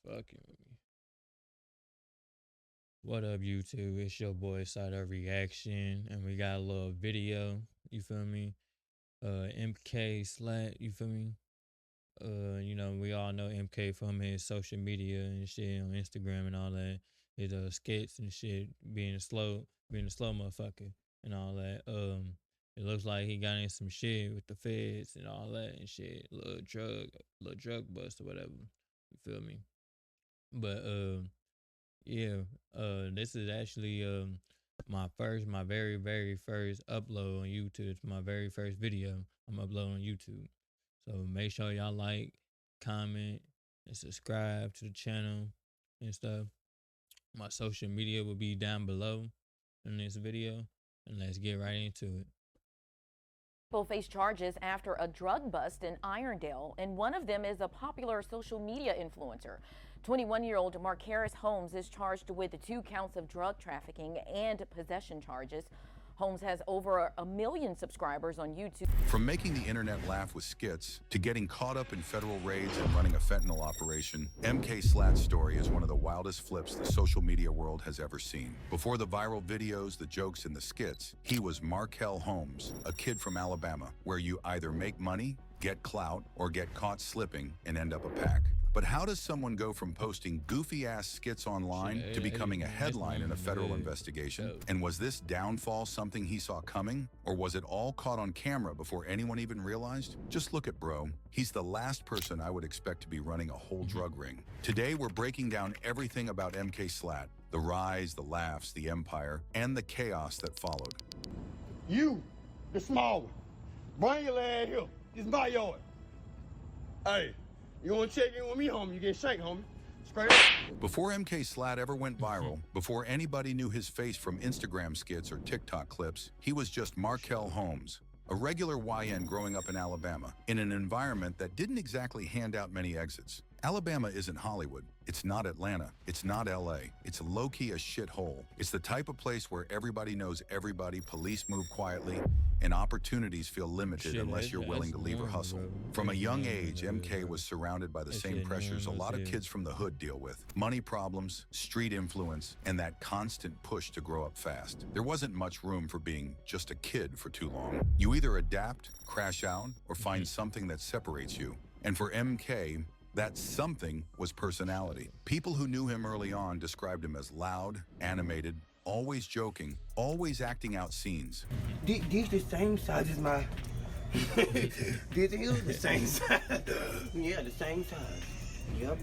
Fucking with me. What up, YouTube? It's your boy Sada Reaction, and we got a little video. You feel me? MK Slatt. You feel me? We all know MK from his social media and shit on Instagram and all that. His skits and shit, being a slow motherfucker and all that. It looks like he got in some shit with the feds and all that and shit. Little drug bust or whatever. You feel me? But yeah, this is actually my very first upload on YouTube. It's my very first video I'm uploading on YouTube. So make sure y'all like, comment, and subscribe to the channel and stuff. My social media will be down below in this video, and let's get right into it. People face charges after a drug bust in Irondale, and one of them is a popular social media influencer. 21-year-old Marquez Holmes is charged with 2 counts of drug trafficking and possession charges. Holmes has over 1 million subscribers on YouTube. From making the internet laugh with skits to getting caught up in federal raids and running a fentanyl operation, MK Slatt's story is one of the wildest flips the social media world has ever seen. Before the viral videos, the jokes, and the skits, he was Markel Holmes, a kid from Alabama, where you either make money, get clout, or get caught slipping and end up a pack. But how does someone go from posting goofy-ass skits online to becoming a headline in a federal investigation? And was this downfall something he saw coming? Or was it all caught on camera before anyone even realized? Just look at bro. He's the last person I would expect to be running a whole drug ring. Today, we're breaking down everything about MK Slatt, the rise, the laughs, the empire, and the chaos that followed. You, the small one, bring your lad here. This is my yard. Hey. You want to check in with me, homie? You get shanked, homie. Straight up. Before MK Slatt ever went viral, before anybody knew his face from Instagram skits or TikTok clips, he was just Markel Holmes, a regular YN growing up in Alabama, in an environment that didn't exactly hand out many exits. Alabama isn't Hollywood. It's not Atlanta. It's not LA. It's low-key a shithole. It's the type of place where everybody knows everybody, police move quietly, and opportunities feel limited unless you're willing to leave or hustle. From a young age, MK was surrounded by the same pressures a lot of kids from the hood deal with. Money problems, street influence, and that constant push to grow up fast. There wasn't much room for being just a kid for too long. You either adapt, crash out, or find something that separates you. And for MK, that something was personality. People who knew him early on described him as loud, animated, always joking, always acting out scenes. These the same size as my... These are the same size. Yeah, the same size. Yep.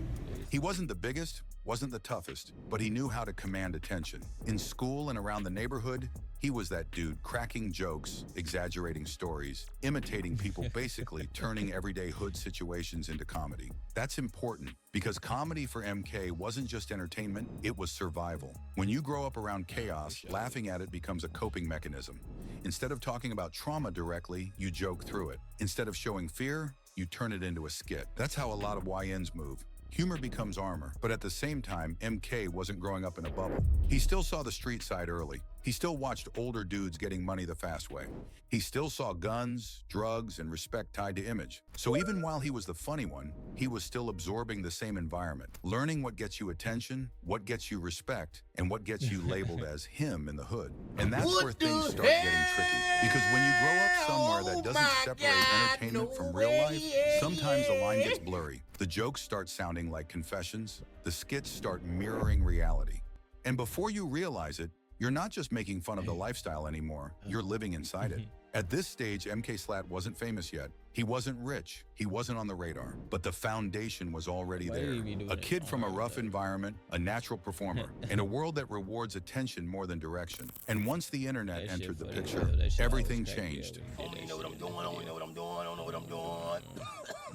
He wasn't the biggest, wasn't the toughest, but he knew how to command attention. In school and around the neighborhood, he was that dude cracking jokes, exaggerating stories, imitating people, basically turning everyday hood situations into comedy. That's important because comedy for MK wasn't just entertainment, it was survival. When you grow up around chaos, laughing at it becomes a coping mechanism. Instead of talking about trauma directly, you joke through it. Instead of showing fear, you turn it into a skit. That's how a lot of YNs move. Humor becomes armor, but at the same time, MK wasn't growing up in a bubble. He still saw the street side early. He still watched older dudes getting money the fast way. He still saw guns, drugs, and respect tied to image. So even while he was the funny one, he was still absorbing the same environment, learning what gets you attention, what gets you respect, and what gets you labeled as him in the hood. And that's where things start getting tricky. Because when you grow up somewhere that doesn't separate entertainment from real life, sometimes the line gets blurry. The jokes start sounding like confessions. The skits start mirroring reality. And before you realize it, you're not just making fun of the lifestyle anymore, you're living inside it. At this stage, MK Slatt wasn't famous yet. He wasn't rich. He wasn't on the radar. But the foundation was already there. A kid from a rough environment, a natural performer, in a world that rewards attention more than direction. And once the internet entered the picture, everything changed. I don't know what I'm doing. I don't know what I'm doing. I don't know what I'm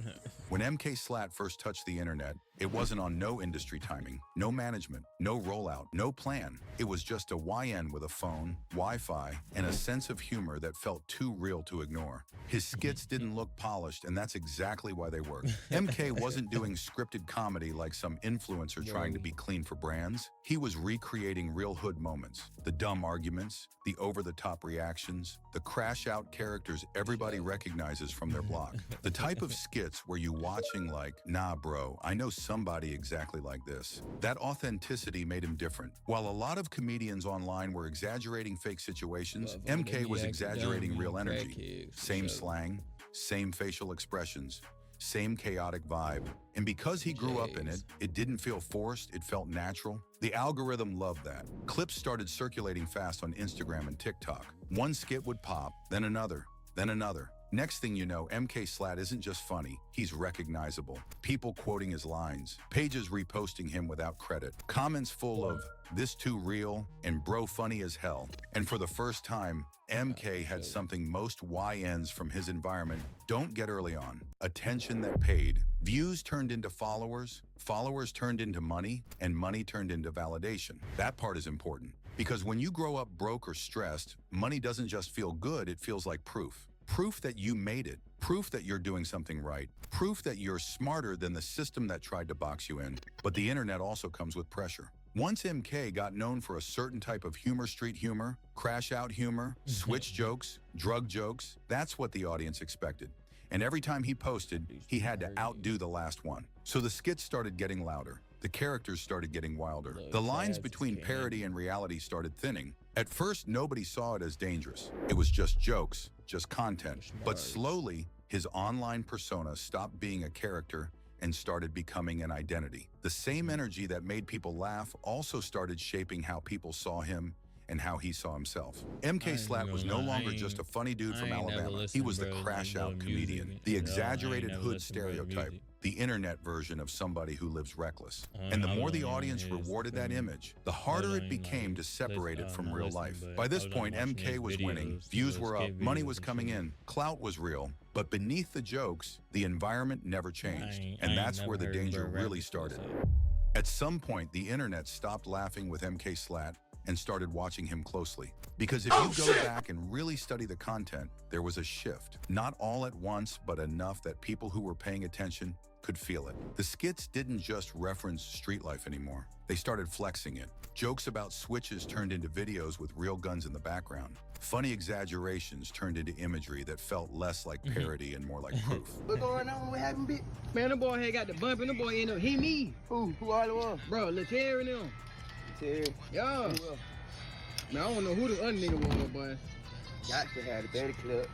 doing. When MK Slatt first touched the internet, it wasn't on no industry timing, no management, no rollout, no plan. It was just a YN with a phone, Wi-Fi, and a sense of humor that felt too real to ignore. His skits didn't look polished, and that's exactly why they worked. MK wasn't doing scripted comedy like some influencer trying to be clean for brands. He was recreating real hood moments, the dumb arguments, the over-the-top reactions, the crash-out characters everybody recognizes from their block. The type of skits where you watching like, nah, bro, I know somebody exactly like this. That authenticity made him different. While a lot of comedians online were exaggerating fake situations, MK was exaggerating real energy. Same slang, same facial expressions, same chaotic vibe. And because he grew up in it, it didn't feel forced, it felt natural. The algorithm loved that. Clips started circulating fast on Instagram and TikTok. One skit would pop, then another, then another. Next thing you know, MK Slatt isn't just funny, he's recognizable. People quoting his lines, pages reposting him without credit, comments full of, this too real, and bro funny as hell. And for the first time, MK had something most YNs from his environment don't get early on. Attention that paid. Views turned into followers, followers turned into money, and money turned into validation. That part is important. Because when you grow up broke or stressed, money doesn't just feel good, it feels like proof. Proof that you made it. Proof that you're doing something right. Proof that you're smarter than the system that tried to box you in. But the internet also comes with pressure. Once MK got known for a certain type of humor, street humor, crash out humor, switch jokes, drug jokes, that's what the audience expected. And every time he posted, he had to outdo the last one. So the skits started getting louder. The characters started getting wilder. The lines between parody and reality started thinning. At first, nobody saw it as dangerous. It was just jokes, just content. But slowly, his online persona stopped being a character and started becoming an identity. The same energy that made people laugh also started shaping how people saw him and how he saw himself. MK Slatt was no longer just a funny dude from Alabama. He was the crash-out comedian, the exaggerated hood stereotype, the internet version of somebody who lives reckless. And the more the audience rewarded that image, the harder it became to separate it from real life. By this point, MK was winning, views were up, money was coming in, clout was real. But beneath the jokes, the environment never changed. And that's where the danger really started. At some point, the internet stopped laughing with MK Slatt and started watching him closely. Because if you go back and really study the content, there was a shift. Not all at once, but enough that people who were paying attention could feel it. The skits didn't just reference street life anymore. They started flexing it. Jokes about switches turned into videos with real guns in the background. Funny exaggerations turned into imagery that felt less like parody and more like proof. What's going on? What happened, bitch? Man, the boy had got the bump and the boy ended up hit me. Who all it was? Bro, Laterry and them. Laterry? Yeah. Man, I don't know who the other nigga was, boy. Got to have the dirty clip.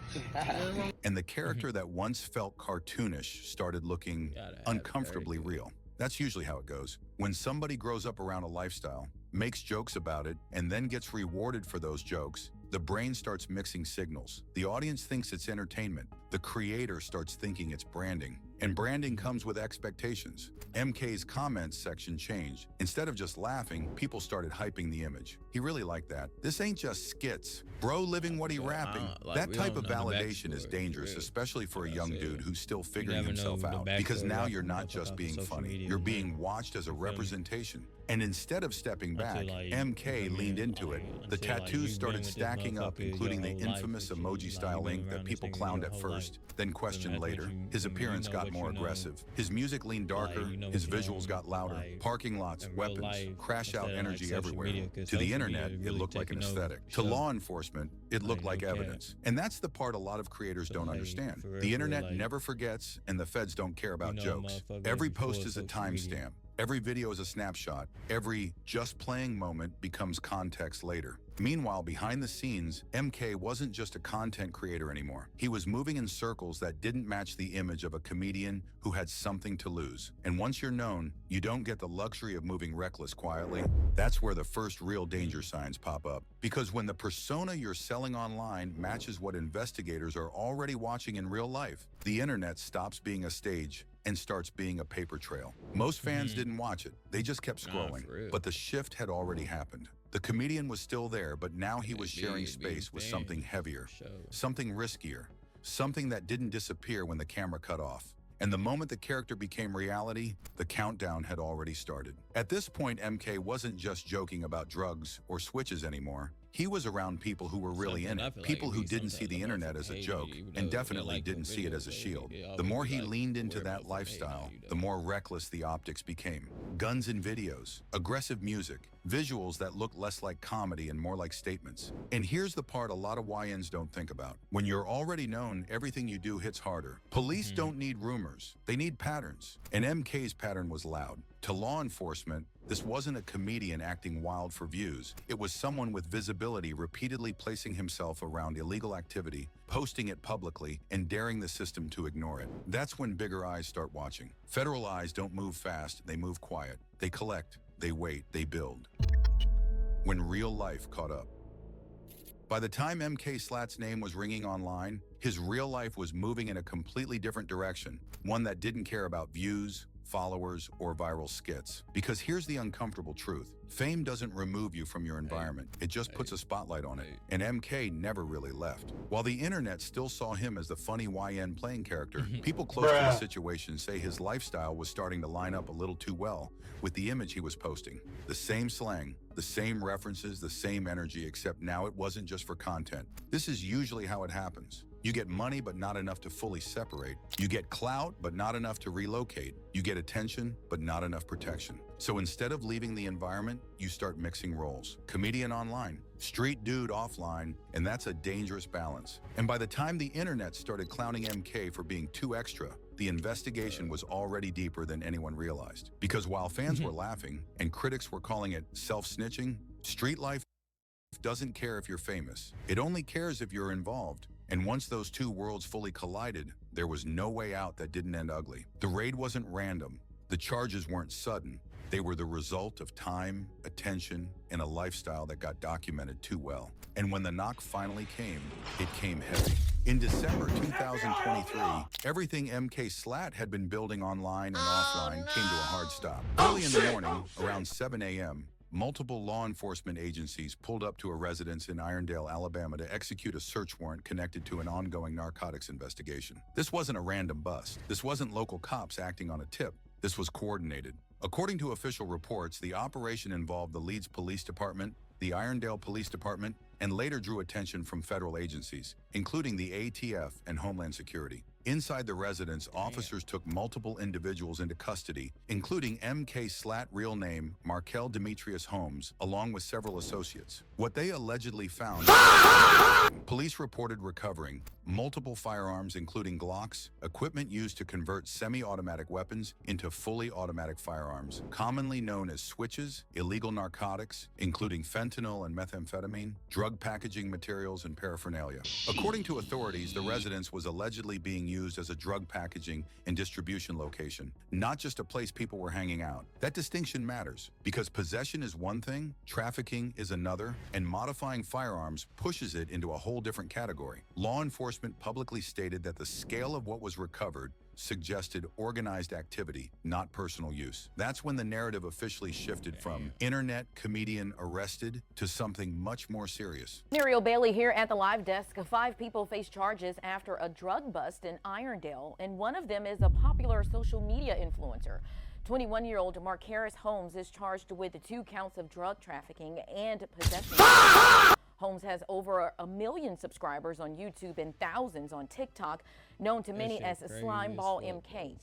And the character that once felt cartoonish started looking uncomfortably real. That's usually how it goes. When somebody grows up around a lifestyle, makes jokes about it, and then gets rewarded for those jokes, the brain starts mixing signals. The audience thinks it's entertainment. The creator starts thinking it's branding. And branding comes with expectations. MK's comments section changed. Instead of just laughing, people started hyping the image. He really liked that. This ain't just skits. Bro living what he rapping. That type of validation is dangerous, especially for a young dude who's still figuring himself out. Because now you're not just being funny. You're being watched as a representation. And instead of stepping back, MK leaned into it. The tattoos started stacking up, including the infamous emoji-style ink that people clowned at first, then questioned later. His appearance got more aggressive. His music leaned darker, his visuals got louder. Parking lots, weapons, crash-out energy everywhere. To the internet, it looked like an aesthetic. To law enforcement, it looked like evidence. And that's the part a lot of creators don't understand. The internet never forgets, and the feds don't care about jokes. Every post is a timestamp. Every video is a snapshot. Every just playing moment becomes context later. Meanwhile, behind the scenes, MK wasn't just a content creator anymore. He was moving in circles that didn't match the image of a comedian who had something to lose. And once you're known, you don't get the luxury of moving reckless quietly. That's where the first real danger signs pop up. Because when the persona you're selling online matches what investigators are already watching in real life, the internet stops being a stage and starts being a paper trail. Most fans didn't watch it. They just kept scrolling. But the shift had already happened. The comedian was still there, but now he was sharing space with something heavier, something riskier, something that didn't disappear when the camera cut off. And the moment the character became reality, the countdown had already started. At this point, MK wasn't just joking about drugs or switches anymore. He was around people who were really in it, people who didn't see the internet as a joke and definitely didn't see it as a shield. The more he leaned into that lifestyle, the more reckless the optics became. Guns and videos, aggressive music, visuals that look less like comedy and more like statements. And here's the part a lot of YNs don't think about. When you're already known, everything you do hits harder. Police don't need rumors, they need patterns. And MK's pattern was loud. To law enforcement, this wasn't a comedian acting wild for views. It was someone with visibility repeatedly placing himself around illegal activity, posting it publicly, and daring the system to ignore it. That's when bigger eyes start watching. Federal eyes don't move fast, they move quiet. They collect, they wait, they build. When real life caught up. By the time MK Slatt's name was ringing online, his real life was moving in a completely different direction, one that didn't care about views, followers, or viral skits. Because here's the uncomfortable truth. Fame doesn't remove you from your environment. It just puts a spotlight on it. And MK never really left. While the internet still saw him as the funny YN playing character, people close to the situation say his lifestyle was starting to line up a little too well with the image he was posting. The same slang, the same references, the same energy, except now it wasn't just for content. This is usually how it happens. You get money, but not enough to fully separate. You get clout, but not enough to relocate. You get attention, but not enough protection. So instead of leaving the environment, you start mixing roles. Comedian online, street dude offline, and that's a dangerous balance. And by the time the internet started clowning MK for being too extra, the investigation was already deeper than anyone realized. Because while fans were laughing and critics were calling it self-snitching, street life doesn't care if you're famous. It only cares if you're involved. And once those two worlds fully collided, there was no way out that didn't end ugly. The raid wasn't random. The charges weren't sudden. They were the result of time, attention, and a lifestyle that got documented too well. And when the knock finally came, it came heavy. In December 2023, everything MK Slatt had been building online and offline came to a hard stop. Early in the morning, around 7 a.m., multiple law enforcement agencies pulled up to a residence in Irondale, Alabama to execute a search warrant connected to an ongoing narcotics investigation. This wasn't a random bust. This wasn't local cops acting on a tip. This was coordinated. According to official reports, the operation involved the Leeds Police Department, the Irondale Police Department, and later drew attention from federal agencies, including the ATF and Homeland Security. Inside the residence, officers took multiple individuals into custody, including MK Slatt real name Markel Demetrius Holmes, along with several associates. What they allegedly found, police reported recovering multiple firearms, including Glocks, equipment used to convert semi-automatic weapons into fully automatic firearms, commonly known as switches, illegal narcotics, including fentanyl and methamphetamine, drug packaging materials, and paraphernalia. According to authorities, the residence was allegedly being used as a drug packaging and distribution location, not just a place people were hanging out. That distinction matters because possession is one thing, trafficking is another, and modifying firearms pushes it into a whole different category. Law enforcement publicly stated that the scale of what was recovered suggested organized activity, not personal use. That's when the narrative officially shifted from internet comedian arrested to something much more serious. Muriel Bailey here at the live desk. 5 people face charges after a drug bust in Irondale, and one of them is a popular social media influencer. 21-year-old Marquez Holmes is charged with 2 counts of drug trafficking and possession. Holmes has over 1 million subscribers on YouTube and thousands on TikTok, known to many as Slimeball MK.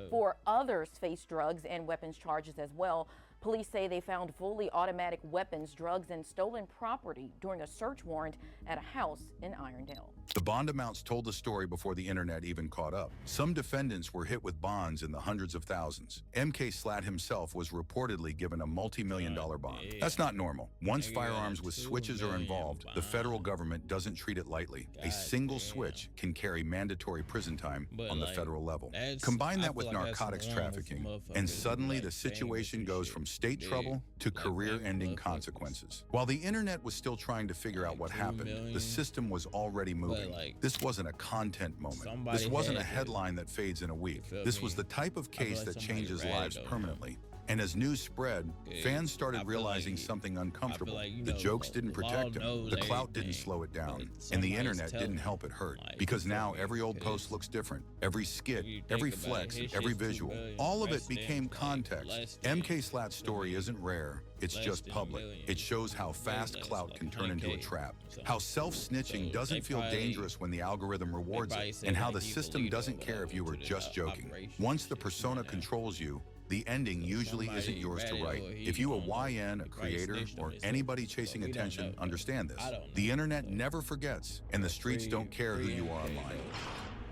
4 others face drugs and weapons charges as well. Police say they found fully automatic weapons, drugs, and stolen property during a search warrant at a house in Irondale. The bond amounts told the story before the internet even caught up. Some defendants were hit with bonds in the hundreds of thousands. MK Slatt himself was reportedly given a multi-million-dollar bond. That's not normal. Once firearms with switches are involved, the federal government doesn't treat it lightly. A single switch can carry mandatory prison time on the federal level. Combine that with narcotics trafficking, and suddenly the situation goes from state trouble to career-ending consequences. While the internet was still trying to figure out what happened, the system was already moving. This wasn't a content moment. This wasn't a headline that fades in a week. This was the type of case that changes lives permanently. And as news spread, fans I started feel realizing like something uncomfortable. like, you The know, jokes didn't the law protect him. knows The clout didn't everything, slow it down. but And the somebody's internet didn't telling help it them, hurt. like, Because you feel now me? every old 'Cause post looks different. Every skit, if you every think about flex, it, and his every shit's 2 visual. million, All of it rest of became them's, like, context. less than, MK Slat's feel story me? isn't rare. It's Less just than a public. million. It shows how Way fast less, clout like can turn into a 100K. trap. So- How self-snitching so doesn't they feel probably- dangerous when the algorithm rewards probably it. said, And how like, the he system believed doesn't over care if you were into the just joking. operation Once and the shit, persona now. controls you, the ending So usually isn't somebody yours to ratted write. or he If you a don't know. YN, a He probably creator, snitched on or himself. anybody So chasing we don't attention, know, though. understand this. I don't The know. internet So- never forgets, and the streets don't care who you are online.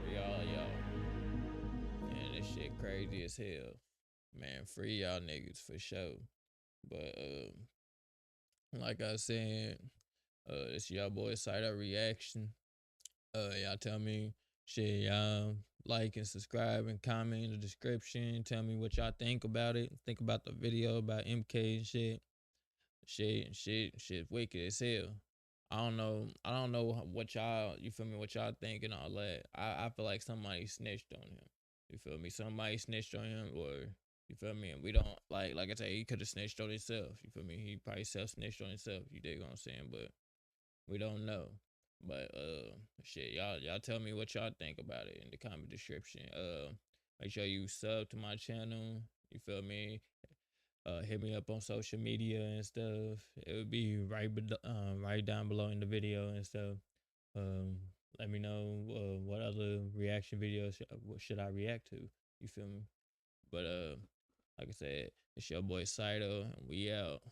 Free all y'all. Man, this shit crazy as hell. Man, free y'all niggas for sure. But like I said, it's y'all boy Side Up Reaction. Y'all tell me shit, y'all like and subscribe and comment in the description. Tell me what y'all think about it. Think about the video about MK and shit. Shit, wicked as hell. I don't know what y'all, you feel me, what y'all think and all that. I feel like somebody snitched on him. You feel me? Somebody snitched on him, or you feel me? And we don't like I said, he could have snitched on himself. You feel me? He probably self-snitched on himself. You dig what I'm saying? But we don't know. But shit, y'all tell me what y'all think about it in the comment description. Make sure you sub to my channel. You feel me? Hit me up on social media and stuff. It would be right down below in the video and stuff. Let me know what other reaction videos should I react to. You feel me? But like I said, it's your boy Saito, and we out.